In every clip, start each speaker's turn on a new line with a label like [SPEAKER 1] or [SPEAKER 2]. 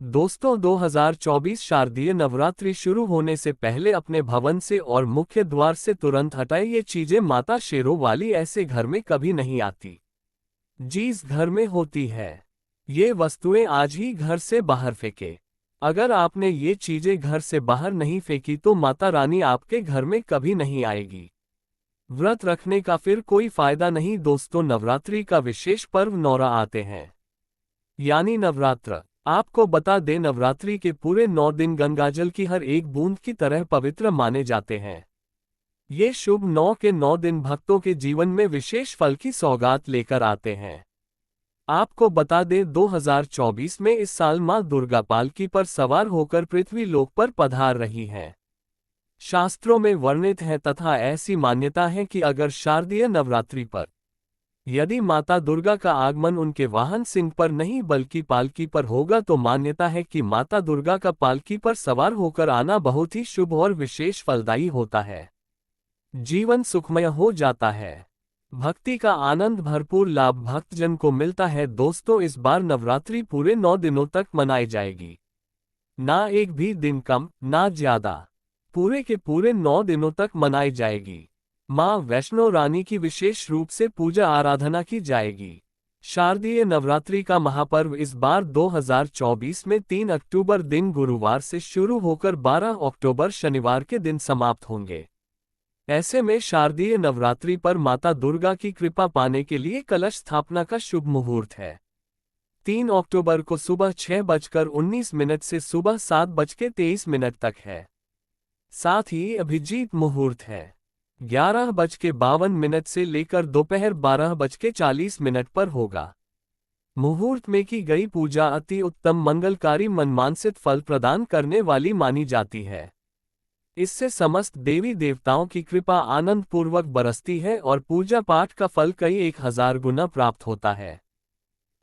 [SPEAKER 1] दोस्तों 2024 शारदीय नवरात्रि शुरू होने से पहले अपने भवन से और मुख्य द्वार से तुरंत हटाएं। ये चीजें माता शेरों वाली ऐसे घर में कभी नहीं आती। जिस घर में होती है ये वस्तुएं आज ही घर से बाहर फेंके। अगर आपने ये चीजें घर से बाहर नहीं फेंकी तो माता रानी आपके घर में कभी नहीं आएगी। व्रत रखने का फिर कोई फायदा नहीं। दोस्तों नवरात्रि का विशेष पर्व नौरा आते हैं यानी नवरात्र। आपको बता दें नवरात्रि के पूरे 9 दिन गंगाजल की हर एक बूंद की तरह पवित्र माने जाते हैं। ये शुभ 9 के 9 दिन भक्तों के जीवन में विशेष फल की सौगात लेकर आते हैं। आपको बता दें 2024 में इस साल मां दुर्गा पालकी पर सवार होकर पृथ्वी लोक पर पधार रही हैं। शास्त्रों में वर्णित है तथा ऐसी मान्यता है कि अगर शारदीय नवरात्रि पर यदि माता दुर्गा का आगमन उनके वाहन सिंह पर नहीं बल्कि पालकी पर होगा तो मान्यता है कि माता दुर्गा का पालकी पर सवार होकर आना बहुत ही शुभ और विशेष फलदायी होता है। जीवन सुखमय हो जाता है। भक्ति का आनंद भरपूर लाभ भक्तजन को मिलता है। दोस्तों इस बार नवरात्रि पूरे 9 दिनों तक मनाई जाएगी। ना एक भी दिन कम ना ज्यादा, पूरे के पूरे 9 दिनों तक मनाई जाएगी। मां वैष्णो रानी की विशेष रूप से पूजा आराधना की जाएगी। शारदीय नवरात्रि का महापर्व इस बार 2024 में 3 अक्टूबर दिन गुरुवार से शुरू होकर 12 अक्टूबर शनिवार के दिन समाप्त होंगे। ऐसे में शारदीय नवरात्रि पर माता दुर्गा की कृपा पाने के लिए कलश स्थापना का शुभ मुहूर्त है। 3 अक्टूबर को सुबह 6:19 से सुबह 7:23 तक है। साथ ही अभिजीत मुहूर्त है 11:52 से लेकर दोपहर 12:40 पर होगा। मुहूर्त में की गई पूजा अति उत्तम मंगलकारी मनमांसित फल प्रदान करने वाली मानी जाती है। इससे समस्त देवी देवताओं की कृपा आनंद पूर्वक बरसती है और पूजा पाठ का फल कई 1000 गुना प्राप्त होता है।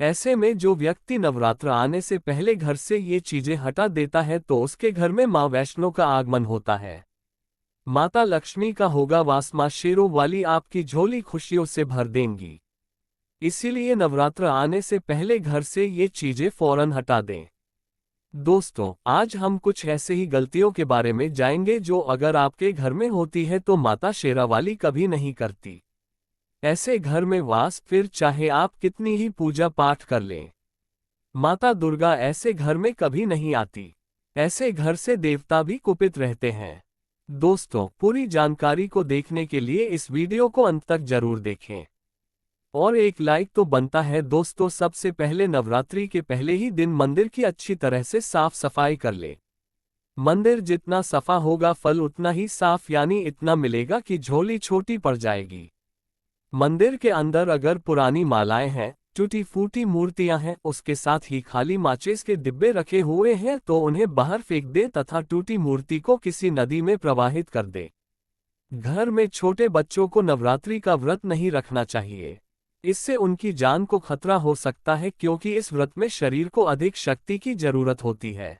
[SPEAKER 1] ऐसे में जो व्यक्ति नवरात्र आने से पहले घर से ये चीजें हटा देता है तो उसके घर में मां वैष्णो का आगमन होता है। माता लक्ष्मी का होगा वास। मां शेरों वाली आपकी झोली खुशियों से भर देंगी। इसीलिए नवरात्र आने से पहले घर से ये चीजें फौरन हटा दें। दोस्तों आज हम कुछ ऐसे ही गलतियों के बारे में जानेंगे जो अगर आपके घर में होती है तो माता शेरा वाली कभी नहीं करती। ऐसे घर में वास फिर चाहे आप कितनी ही पूजा पाठ कर लें, माता दुर्गा ऐसे घर में कभी नहीं आती। ऐसे घर से देवता भी कुपित रहते हैं। दोस्तों पूरी जानकारी को देखने के लिए इस वीडियो को अंत तक जरूर देखें और एक लाइक तो बनता है। दोस्तों सबसे पहले नवरात्रि के पहले ही दिन मंदिर की अच्छी तरह से साफ सफाई कर ले। मंदिर जितना सफा होगा फल उतना ही साफ यानी इतना मिलेगा कि झोली छोटी पड़ जाएगी। मंदिर के अंदर अगर पुरानी मालाएं हैं, टूटी फूटी मूर्तियां हैं, उसके साथ ही खाली माचिस के डिब्बे रखे हुए हैं तो उन्हें बाहर फेंक दे तथा टूटी मूर्ति को किसी नदी में प्रवाहित कर दे। घर में छोटे बच्चों को नवरात्रि का व्रत नहीं रखना चाहिए। इससे उनकी जान को खतरा हो सकता है क्योंकि इस व्रत में शरीर को अधिक शक्ति की जरूरत होती है।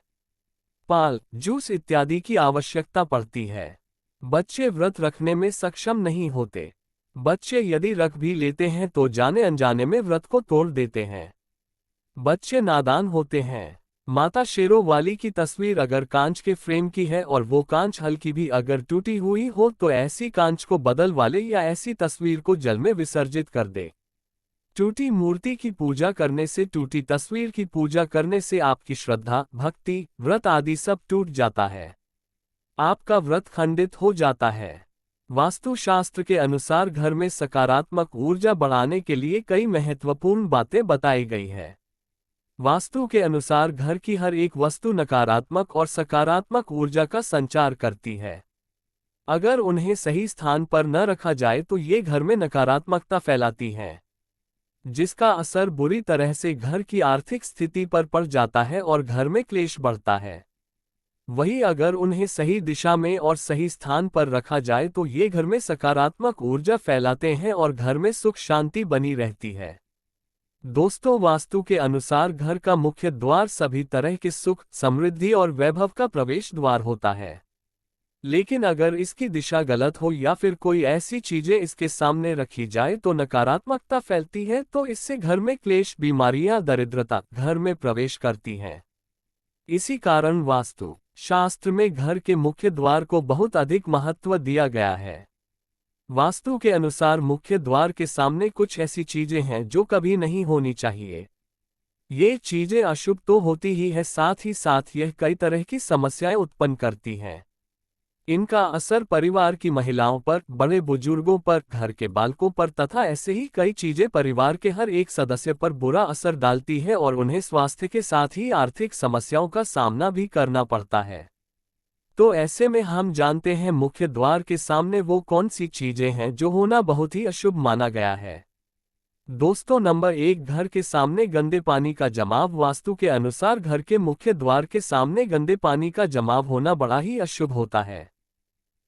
[SPEAKER 1] पाल जूस इत्यादि की आवश्यकता पड़ती है। बच्चे व्रत रखने में सक्षम नहीं होते। बच्चे यदि रख भी लेते हैं तो जाने अनजाने में व्रत को तोड़ देते हैं। बच्चे नादान होते हैं। माता शेरों वाली की तस्वीर अगर कांच के फ्रेम की है और वो कांच हल्की भी अगर टूटी हुई हो तो ऐसी कांच को बदल वाले या ऐसी तस्वीर को जल में विसर्जित कर दे। टूटी मूर्ति की पूजा करने से, टूटी तस्वीर की पूजा करने से आपकी श्रद्धा, भक्ति, व्रत आदि सब टूट जाता है। आपका व्रत खंडित हो जाता है। वास्तुशास्त्र के अनुसार घर में सकारात्मक ऊर्जा बढ़ाने के लिए कई महत्वपूर्ण बातें बताई गई है। वास्तु के अनुसार घर की हर एक वस्तु नकारात्मक और सकारात्मक ऊर्जा का संचार करती है। अगर उन्हें सही स्थान पर न रखा जाए तो ये घर में नकारात्मकता फैलाती हैं, जिसका असर बुरी तरह से घर की आर्थिक स्थिति पर पड़ जाता है और घर में क्लेश बढ़ता है। वहीं अगर उन्हें सही दिशा में और सही स्थान पर रखा जाए तो ये घर में सकारात्मक ऊर्जा फैलाते हैं और घर में सुख शांति बनी रहती है। दोस्तों वास्तु के अनुसार घर का मुख्य द्वार सभी तरह के सुख, समृद्धि और वैभव का प्रवेश द्वार होता है। लेकिन अगर इसकी दिशा गलत हो या फिर कोई ऐसी चीजें इसके सामने रखी जाए तो नकारात्मकता फैलती है, तो इससे घर में क्लेश, बीमारियां, दरिद्रता घर में प्रवेश करती हैं। इसी कारण वास्तु शास्त्र में घर के मुख्य द्वार को बहुत अधिक महत्व दिया गया है। वास्तु के अनुसार मुख्य द्वार के सामने कुछ ऐसी चीजें हैं जो कभी नहीं होनी चाहिए। ये चीजें अशुभ तो होती ही है, साथ ही साथ यह कई तरह की समस्याएं उत्पन्न करती हैं। इनका असर परिवार की महिलाओं पर, बड़े बुजुर्गों पर, घर के बालकों पर तथा ऐसे ही कई चीजें परिवार के हर एक सदस्य पर बुरा असर डालती है और उन्हें स्वास्थ्य के साथ ही आर्थिक समस्याओं का सामना भी करना पड़ता है। तो ऐसे में हम जानते हैं मुख्य द्वार के सामने वो कौन सी चीजें हैं जो होना बहुत ही अशुभ माना गया है। दोस्तों, नंबर 1, घर के सामने गंदे पानी का जमाव। वास्तु के अनुसार घर के मुख्य द्वार के सामने गंदे पानी का जमाव होना बड़ा ही अशुभ होता है।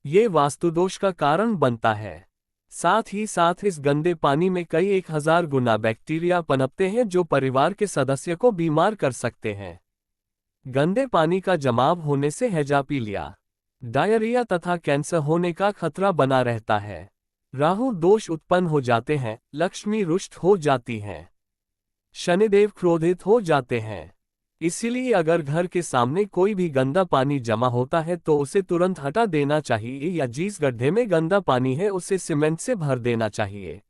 [SPEAKER 1] ये वास्तुदोष का कारण बनता है। साथ ही साथ इस गंदे पानी में कई 1000 गुना बैक्टीरिया पनपते हैं जो परिवार के सदस्य को बीमार कर सकते हैं। गंदे पानी का जमाव होने से हैजा, पीलिया, डायरिया तथा कैंसर होने का खतरा बना रहता है। राहु दोष उत्पन्न हो जाते हैं, लक्ष्मी रुष्ट हो जाती हैं, शनिदेव क्रोधित हो जाते हैं। इसीलिए अगर घर के सामने कोई भी गंदा पानी जमा होता है तो उसे तुरंत हटा देना चाहिए, या जिस गड्ढे में गंदा पानी है उसे सीमेंट से भर देना चाहिए।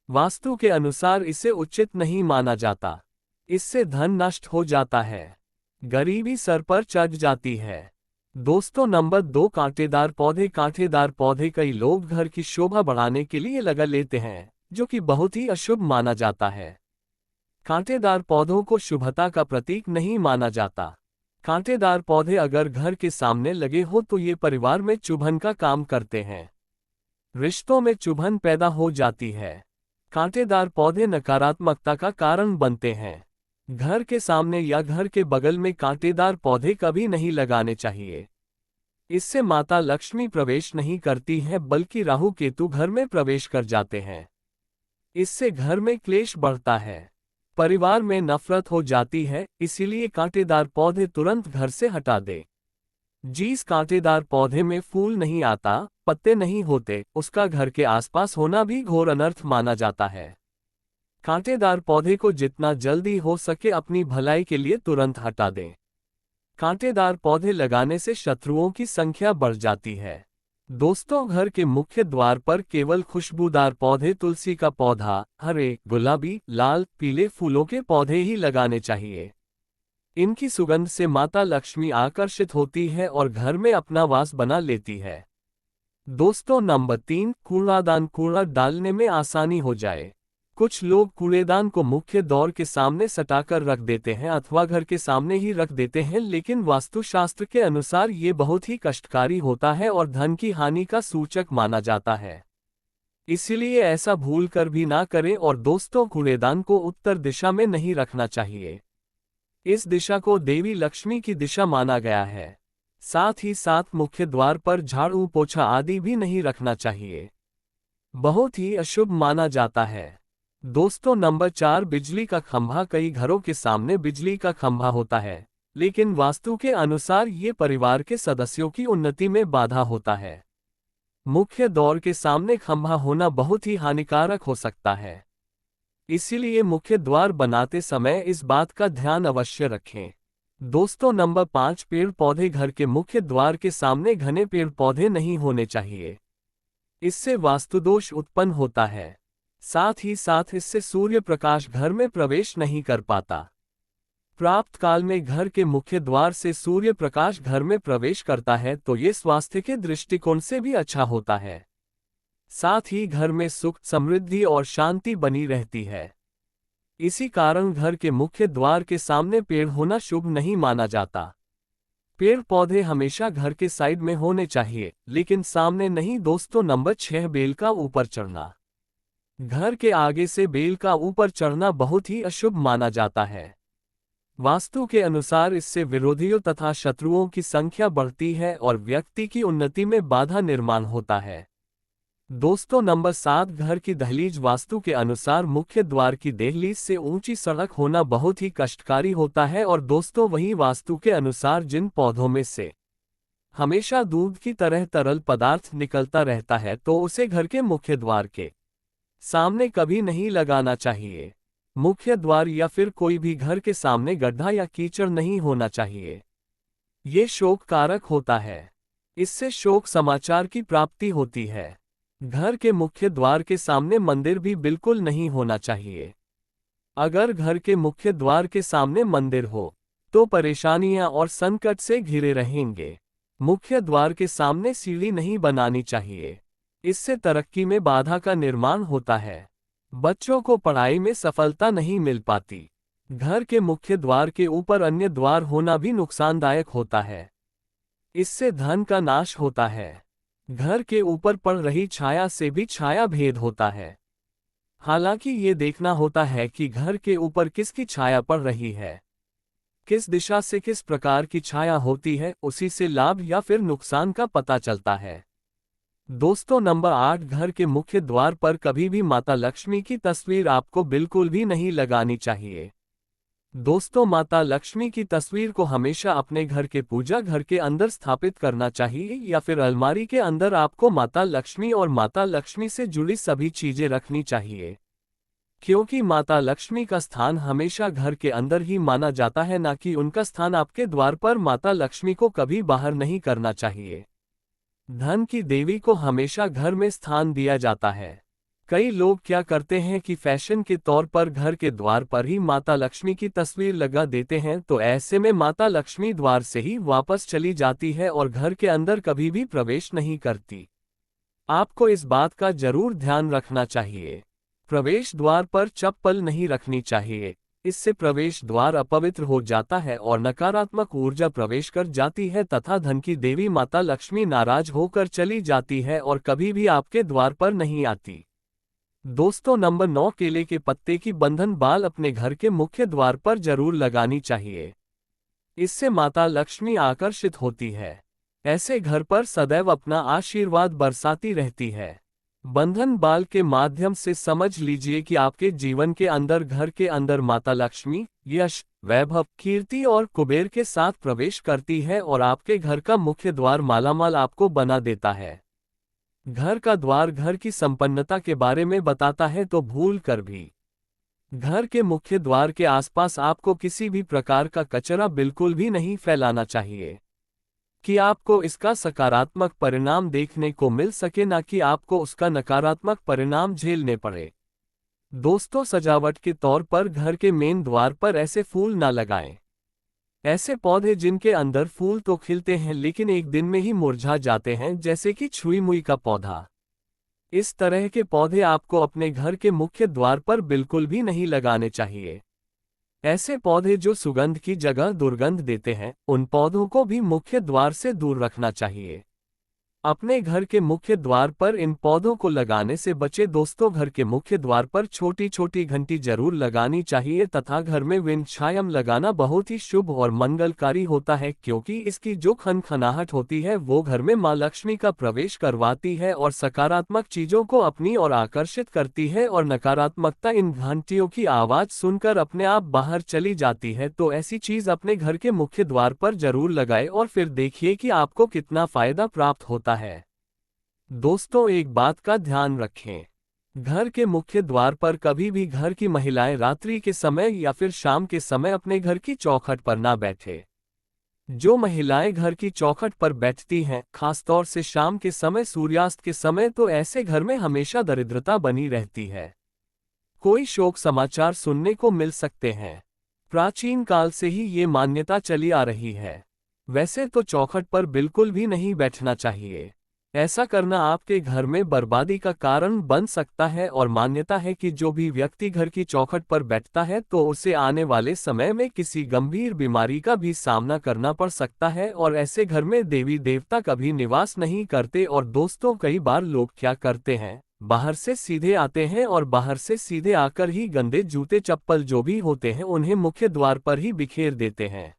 [SPEAKER 1] वास्तु के अनुसार इसे उचित नहीं माना जाता। इससे धन नष्ट हो जाता है, गरीबी सर पर चढ़ जाती है। दोस्तों, नंबर 2, कांटेदार पौधे। कांटेदार पौधे कई लोग घर की शोभा बढ़ाने के लिए लगा लेते हैं, जो कि बहुत ही अशुभ माना जाता है। कांटेदार पौधों को शुभता का प्रतीक नहीं माना जाता। कांटेदार पौधे अगर घर के सामने लगे हो तो ये परिवार में चुभन का काम करते हैं, रिश्तों में चुभन पैदा हो जाती है। कांटेदार पौधे नकारात्मकता का कारण बनते हैं। घर के सामने या घर के बगल में कांटेदार पौधे कभी नहीं लगाने चाहिए। इससे माता लक्ष्मी प्रवेश नहीं करती है, बल्कि राहु केतु घर में प्रवेश कर जाते हैं। इससे घर में क्लेश बढ़ता है, परिवार में नफरत हो जाती है। इसीलिए कांटेदार पौधे तुरंत घर से हटा दे। जिस कांटेदार पौधे में फूल नहीं आता, पत्ते नहीं होते, उसका घर के आसपास होना भी घोर अनर्थ माना जाता है। कांटेदार पौधे को जितना जल्दी हो सके अपनी भलाई के लिए तुरंत हटा दें। कांटेदार पौधे लगाने से शत्रुओं की संख्या बढ़ जाती है। दोस्तों, घर के मुख्य द्वार पर केवल खुशबूदार पौधे, तुलसी का पौधा, हरे, गुलाबी, लाल, पीले फूलों के पौधे ही लगाने चाहिए। इनकी सुगंध से माता लक्ष्मी आकर्षित होती है और घर में अपना वास बना लेती है। दोस्तों, नंबर 3, कूड़ादान। कूड़ा डालने में आसानी हो जाए। कुछ लोग कूड़ेदान को मुख्य द्वार के सामने सटाकर रख देते हैं अथवा घर के सामने ही रख देते हैं, लेकिन वास्तुशास्त्र के अनुसार ये बहुत ही कष्टकारी होता है और धन की हानि का सूचक माना जाता है। इसलिए ऐसा भूल कर भी ना करें। और दोस्तों, कूड़ेदान को उत्तर दिशा में नहीं रखना चाहिए। इस दिशा को देवी लक्ष्मी की दिशा माना गया है। साथ ही साथ मुख्य द्वार पर झाड़ू, पोछा आदि भी नहीं रखना चाहिए, बहुत ही अशुभ माना जाता है। दोस्तों, नंबर 4, बिजली का खंभा। कई घरों के सामने बिजली का खंभा होता है, लेकिन वास्तु के अनुसार ये परिवार के सदस्यों की उन्नति में बाधा होता है। मुख्य द्वार के सामने खंभा होना बहुत ही हानिकारक हो सकता है। इसीलिए मुख्य द्वार बनाते समय इस बात का ध्यान अवश्य रखें। दोस्तों, नंबर 5, पेड़ पौधे। घर के मुख्य द्वार के सामने घने पेड़ पौधे नहीं होने चाहिए। इससे वास्तुदोष उत्पन्न होता है। साथ ही साथ इससे सूर्य प्रकाश घर में प्रवेश नहीं कर पाता। प्राप्त काल में घर के मुख्य द्वार से सूर्य प्रकाश घर में प्रवेश करता है तो ये स्वास्थ्य के दृष्टिकोण से भी अच्छा होता है। साथ ही घर में सुख, समृद्धि और शांति बनी रहती है। इसी कारण घर के मुख्य द्वार के सामने पेड़ होना शुभ नहीं माना जाता। पेड़ पौधे हमेशा घर के साइड में होने चाहिए, लेकिन सामने नहीं। दोस्तों, नंबर 6, बेल का ऊपर चढ़ना। घर के आगे से बेल का ऊपर चढ़ना बहुत ही अशुभ माना जाता है। वास्तु के अनुसार इससे विरोधियों तथा शत्रुओं की संख्या बढ़ती है और व्यक्ति की उन्नति में बाधा निर्माण होता है। दोस्तों, नंबर 7, घर की दहलीज। वास्तु के अनुसार मुख्य द्वार की दहलीज से ऊंची सड़क होना बहुत ही कष्टकारी होता है। और दोस्तों, वहीं वास्तु के अनुसार जिन पौधों में से हमेशा दूध की तरह तरल पदार्थ निकलता रहता है तो उसे घर के मुख्य द्वार के सामने कभी नहीं लगाना चाहिए। मुख्य द्वार या फिर कोई भी घर के सामने गड्ढा या कीचड़ नहीं होना चाहिए। ये शोक कारक होता है। इससे शोक समाचार की प्राप्ति होती है। घर के मुख्य द्वार के सामने मंदिर भी बिल्कुल नहीं होना चाहिए। अगर घर के मुख्य द्वार के सामने मंदिर हो तो परेशानियां और संकट से घिरे रहेंगे। मुख्य द्वार के सामने सीढ़ी नहीं बनानी चाहिए। इससे तरक्की में बाधा का निर्माण होता है। बच्चों को पढ़ाई में सफलता नहीं मिल पाती। घर के मुख्य द्वार के ऊपर अन्य द्वार होना भी नुकसानदायक होता है। इससे धन का नाश होता है। घर के ऊपर पड़ रही छाया से भी छाया भेद होता है। हालांकि ये देखना होता है कि घर के ऊपर किसकी छाया पड़ रही है, किस दिशा से किस प्रकार की छाया होती है, उसी से लाभ या फिर नुकसान का पता चलता है। दोस्तों, नंबर 8, घर के मुख्य द्वार पर कभी भी माता लक्ष्मी की तस्वीर आपको बिल्कुल भी नहीं लगानी चाहिए। दोस्तों, माता लक्ष्मी की तस्वीर को हमेशा अपने घर के पूजा घर के अंदर स्थापित करना चाहिए या फिर अलमारी के अंदर आपको माता लक्ष्मी और माता लक्ष्मी से जुड़ी सभी चीजें रखनी चाहिए। क्योंकि माता लक्ष्मी का स्थान हमेशा घर के अंदर ही माना जाता है, ना कि उनका स्थान आपके द्वार पर। माता लक्ष्मी को कभी बाहर नहीं करना चाहिए। धन की देवी को हमेशा घर में स्थान दिया जाता है। कई लोग क्या करते हैं कि फैशन के तौर पर घर के द्वार पर ही माता लक्ष्मी की तस्वीर लगा देते हैं, तो ऐसे में माता लक्ष्मी द्वार से ही वापस चली जाती है और घर के अंदर कभी भी प्रवेश नहीं करती। आपको इस बात का जरूर ध्यान रखना चाहिए। प्रवेश द्वार पर चप्पल नहीं रखनी चाहिए। इससे प्रवेश द्वार अपवित्र हो जाता है और नकारात्मक ऊर्जा प्रवेश कर जाती है तथा धन की देवी माता लक्ष्मी नाराज होकर चली जाती है और कभी भी आपके द्वार पर नहीं आती। दोस्तों, नंबर 9, केले के पत्ते की बंधन बाल अपने घर के मुख्य द्वार पर जरूर लगानी चाहिए। इससे माता लक्ष्मी आकर्षित होती है। ऐसे घर पर सदैव अपना आशीर्वाद बरसाती रहती है। बंधन बाल के माध्यम से समझ लीजिए कि आपके जीवन के अंदर घर के अंदर माता लक्ष्मी यश, वैभव, कीर्ति और कुबेर के साथ प्रवेश करती है और आपके घर का मुख्य द्वार मालामाल आपको बना देता है। घर का द्वार घर की संपन्नता के बारे में बताता है, तो भूल कर भी घर के मुख्य द्वार के आसपास आपको किसी भी प्रकार का कचरा बिल्कुल भी नहीं फैलाना चाहिए कि आपको इसका सकारात्मक परिणाम देखने को मिल सके, ना कि आपको उसका नकारात्मक परिणाम झेलने पड़े। दोस्तों, सजावट के तौर पर घर के मेन द्वार पर ऐसे फूल ना लगाएं। ऐसे पौधे जिनके अंदर फूल तो खिलते हैं लेकिन एक दिन में ही मुरझा जाते हैं, जैसे कि छुई मुई का पौधा। इस तरह के पौधे आपको अपने घर के मुख्य द्वार पर बिल्कुल भी नहीं लगाने चाहिए। ऐसे पौधे जो सुगंध की जगह दुर्गंध देते हैं, उन पौधों को भी मुख्य द्वार से दूर रखना चाहिए। अपने घर के मुख्य द्वार पर इन पौधों को लगाने से बचे। दोस्तों, घर के मुख्य द्वार पर छोटी छोटी घंटी जरूर लगानी चाहिए तथा घर में विंध्याचल लगाना बहुत ही शुभ और मंगलकारी होता है, क्योंकि इसकी जो खनखनाहट होती है वो घर में मां लक्ष्मी का प्रवेश करवाती है और सकारात्मक चीजों को अपनी ओर आकर्षित करती है और नकारात्मकता इन घंटियों की आवाज सुनकर अपने आप बाहर चली जाती है। तो ऐसी चीज अपने घर के मुख्य द्वार पर जरूर लगाए और फिर देखिए कि आपको कितना फायदा प्राप्त होता है। दोस्तों, एक बात का ध्यान रखें, घर के मुख्य द्वार पर कभी भी घर की महिलाएं रात्रि के समय या फिर शाम के समय अपने घर की चौखट पर ना बैठे। जो महिलाएं घर की चौखट पर बैठती हैं, खासतौर से शाम के समय, सूर्यास्त के समय, तो ऐसे घर में हमेशा दरिद्रता बनी रहती है। कोई शोक समाचार सुनने को मिल सकते हैं। प्राचीन काल से ही ये मान्यता चली आ रही है। वैसे तो चौखट पर बिल्कुल भी नहीं बैठना चाहिए। ऐसा करना आपके घर में बर्बादी का कारण बन सकता है और मान्यता है कि जो भी व्यक्ति घर की चौखट पर बैठता है तो उसे आने वाले समय में किसी गंभीर बीमारी का भी सामना करना पड़ सकता है और ऐसे घर में देवी देवता कभी निवास नहीं करते। और दोस्तों, कई बार लोग क्या करते हैं, बाहर से सीधे आते हैं और बाहर से सीधे आकर ही गंदे जूते चप्पल जो भी होते हैं उन्हें मुख्य द्वार पर ही बिखेर देते हैं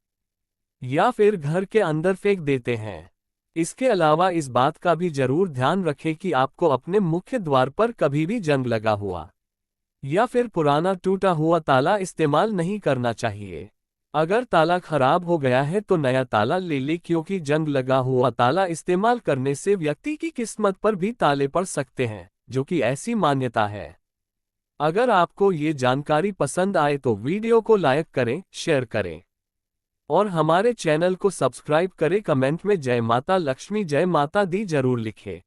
[SPEAKER 1] या फिर घर के अंदर फेंक देते हैं। इसके अलावा इस बात का भी जरूर ध्यान रखें कि आपको अपने मुख्य द्वार पर कभी भी जंग लगा हुआ या फिर पुराना टूटा हुआ ताला इस्तेमाल नहीं करना चाहिए। अगर ताला खराब हो गया है तो नया ताला ले ले, क्योंकि जंग लगा हुआ ताला इस्तेमाल करने से व्यक्ति की किस्मत पर भी ताले पड़ सकते हैं, जो कि ऐसी मान्यता है। अगर आपको ये जानकारी पसंद आए तो वीडियो को लाइक करें, शेयर करें और हमारे चैनल को सब्सक्राइब करें। कमेंट में जय माता लक्ष्मी जय माता दी जरूर लिखें।